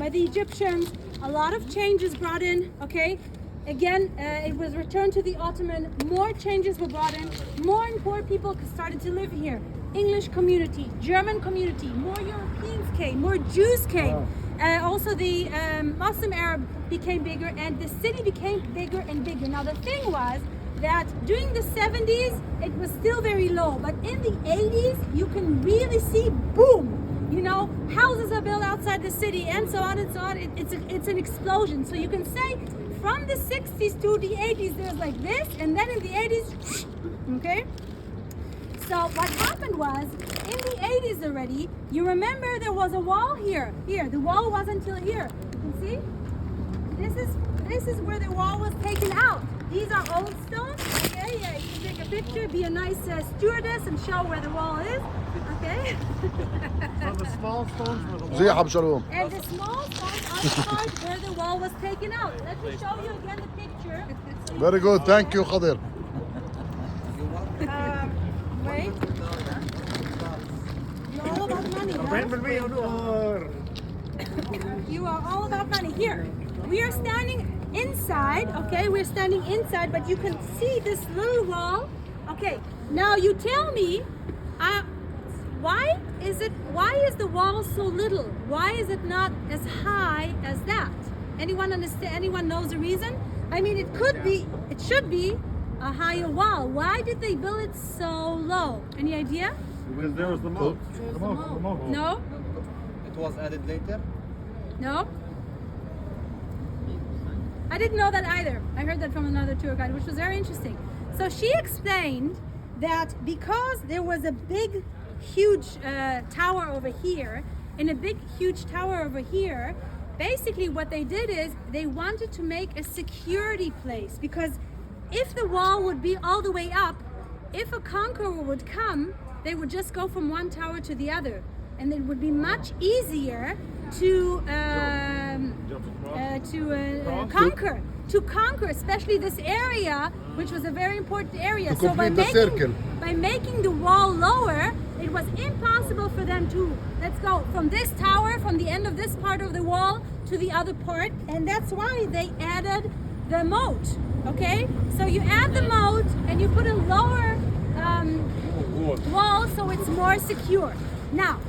by the Egyptians. A lot of changes brought in, okay? Again, it was returned to the Ottoman. More changes were brought in. More and more people started to live here. English community, German community, more Europeans came, more Jews came. Also the Muslim Arab became bigger, and the city became bigger and bigger. Now the thing was that during the 70s, it was still very low, but in the 80s, you can really see, boom, you know, houses are built outside the city and so on and so on. It's an explosion. So you can say from the 60s to the 80s, there's like this, and then in the 80s, okay? So what happened was, in the 80s already, you remember there was a wall here. Here, the wall was until here. You can see? This is where the wall was taken out. These are old stones. Okay, yeah, you can take a picture, be a nice stewardess and show where the wall is. Okay? So the small stones were the wall. زي حبشرهم. And the small stones are the part where the wall was taken out. Let me show you again the picture. So you Very good, thank you Khadir. wait. You're all about money, When will right? we or You are all about money. Here, we are standing inside, okay? We're standing inside, but you can see this little wall. Okay, now you tell me, why is the wall so little? Why is it not as high as that? Anyone understand? Anyone knows the reason? I mean, it should be a higher wall. Why did they build it so low? Any idea? because there was the moat. The moat. No? It was added later. No? I didn't know that either. I heard that from another tour guide, which was very interesting. So she explained that because there was a big, huge tower over here and a big, huge tower over here, basically what they did is they wanted to make a security place, because if the wall would be all the way up, if a conqueror would come, they would just go from one tower to the other, and it would be much easier to conquer, especially this area, which was a very important area. To complete the circle. By making the wall lower, it was impossible for them to, let's go from this tower, from the end of this part of the wall to the other part, and that's why they added the moat. Okay, so you add the moat and you put a lower wall so it's more secure. Now,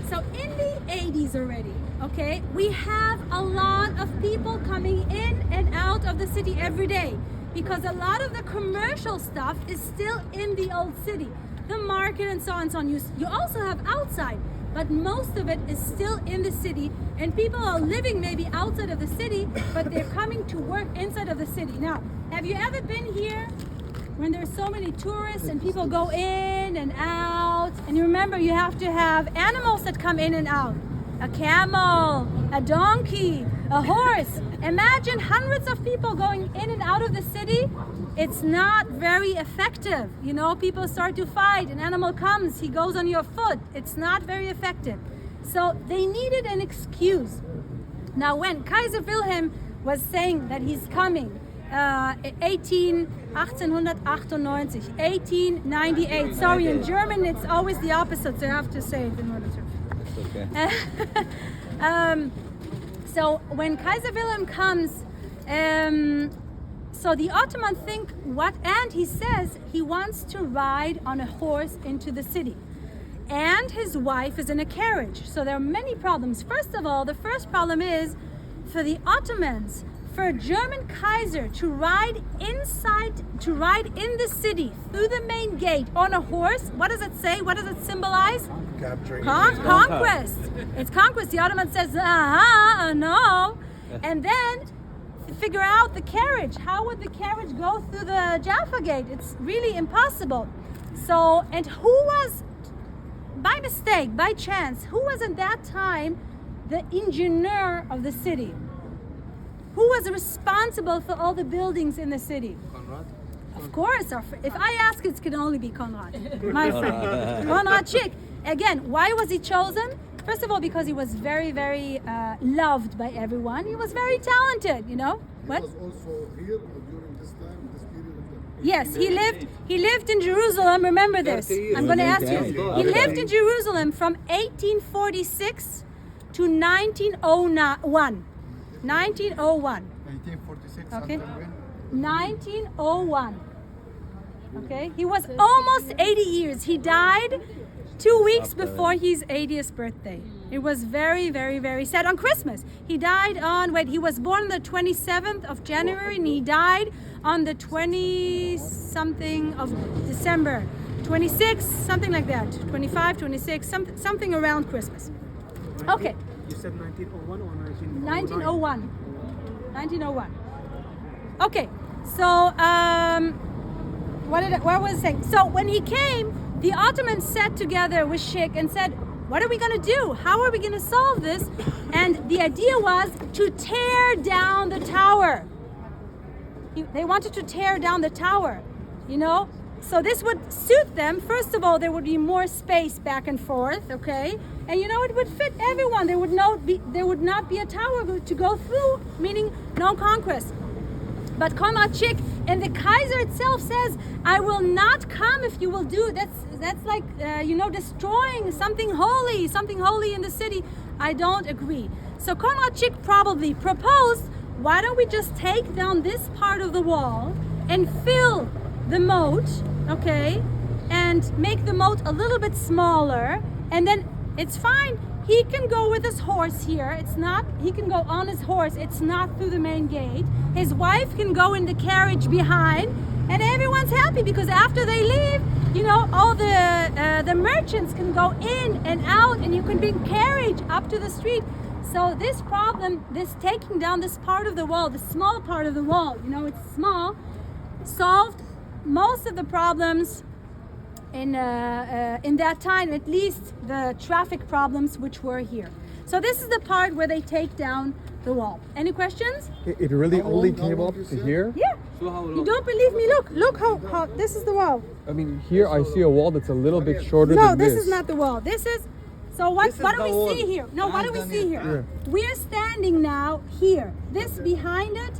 so in the 80s already, okay, we have a lot of people coming in and out of the city every day, because a lot of the commercial stuff is still in the old city, the market and so on and so on. You also have outside, but most of it is still in the city, and people are living maybe outside of the city, but they're coming to work inside of the city. Now, have you ever been here when there's so many tourists and people go in and out? And you remember, you have to have animals that come in and out. A camel, a donkey, a horse. Imagine hundreds of people going in and out of the city. It's not very effective. You know, people start to fight, an animal comes, he goes on your foot. It's not very effective. So they needed an excuse. Now, when Kaiser Wilhelm was saying that he's coming, 1898. Sorry, in German it's always the opposite, so I have to say it in order to. So when Kaiser Wilhelm comes, so the Ottoman think what, and he says he wants to ride on a horse into the city. And his wife is in a carriage. So there are many problems. First of all, the first problem is for the Ottomans, for a German Kaiser to ride in the city through the main gate on a horse. What does it say? What does it symbolize? Capturing. Conquest. It's conquest. The Ottoman says, no. And then figure out the carriage. How would the carriage go through the Jaffa gate? It's really impossible. So, and who was, by mistake, by chance, who was at that time the engineer of the city? Who was responsible for all the buildings in the city? Conrad. Of course. If I ask, it can only be Conrad, my friend. Conrad Schick. Again, why was he chosen? First of all, because he was very, very loved by everyone. He was very talented, you know. What? He was also here during this time, this period of time. Yes, he lived in Jerusalem. Remember this. I'm going to ask you. He lived in Jerusalem from 1846 to 1901. 1901. 1846 Okay. until when? 1901. Okay, he was almost 80 years. He died 2 weeks before his 80th birthday. It was very, very, very sad. On Christmas, he died on, he was born on the 27th of January and he died on the 20-something of December. 26, something like that. 25, 26, something around Christmas. Okay. You said 1901 or 1901. 1901. Okay, so what was I saying? So when he came, the Ottomans sat together with Sheikh and said, what are we going to do? How are we going to solve this? And the idea was to tear down the tower. They wanted to tear down the tower, you know? So this would suit them. First of all, there would be more space back and forth, okay? And you know, it would fit everyone. There would not be a tower to go through, meaning no conquest. But Konrad Schick and the Kaiser itself says, I will not come if you will do. That's like, destroying something holy in the city. I don't agree. So Konrad Schick probably proposed, why don't we just take down this part of the wall and fill the moat, okay, and make the moat a little bit smaller, and then it's fine. He can go with his horse here. He can go on his horse. It's not through the main gate. His wife can go in the carriage behind, and everyone's happy because after they leave, you know, all the merchants can go in and out, and you can bring carriage up to the street. So this problem, this taking down this part of the wall, the small part of the wall, you know, it's small, solved most of the problems in that time, at least the traffic problems which were here. So this is the part where they take down the wall. Any questions? It really How only long- how came long up you to said? here? Yeah. So how long? You don't believe me? Look how this is the wall. I mean, here I see a wall that's a little bit shorter No, than this is not the wall. This is, so what This is do the we wall. see here? No, what do we see here? Yeah. We're standing now here. This behind it,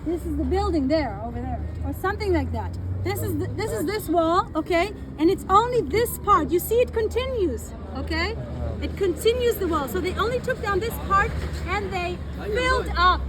this is the building there, over there, or something like that. This is this wall, okay? And it's only this part. You see it continues, okay? It continues the wall. So they only took down this part and they filled up